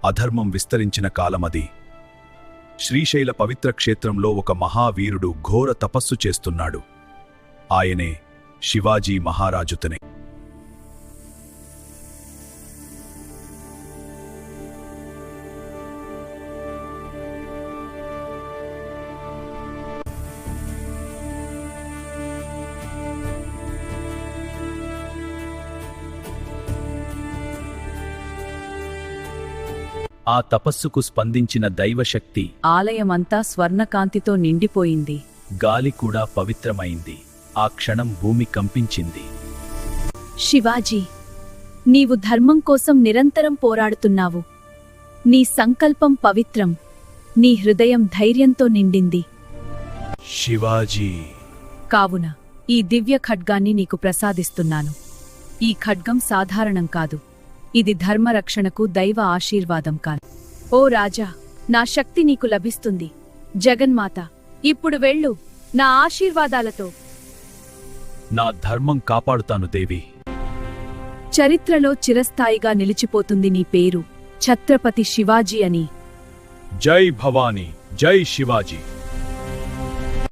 అధర్మం విస్తరించిన కాలమది. శ్రీశైల పవిత్ర క్షేత్రంలో ఒక మహావీరుడు ఘోర తపస్సు చేస్తున్నాడు. ఆయనే శివాజీ మహారాజుతనే. ఆ తపస్సుకు స్పందించిన దైవశక్తి ఆలయమంతా స్వర్ణకాంతితో నిండిపోయింది. గాలి కూడా పవిత్రమైంది. ఆ క్షణం భూమి కంపించింది. శివాజీ, నీవు ధర్మం కోసం నిరంతరం పోరాడుతున్నావు. నీ సంకల్పం పవిత్రం. నీ హృదయం ధైర్యంతో నిండింది. శివాజీ, కావున ఈ దివ్య ఖడ్గాన్ని నీకు ప్రసాదిస్తున్నాను. ఈ ఖడ్గం సాధారణం కాదు. ఇది ధర్మరక్షణకు దైవ ఆశీర్వాదం కాదు. ఓ రాజా, నా శక్తి నీకు లభిస్తుంది. జగన్మాత, ఇప్పుడు వెళ్ళు నా ఆశీర్వాదాలతో. నా ధర్మం కాపాడుతాను దేవి. చరిత్రలో చిరస్థాయిగా నిలిచిపోతుంది నీ పేరు, ఛత్రపతి శివాజీ అని. జై భవానీ, జై శివాజీ.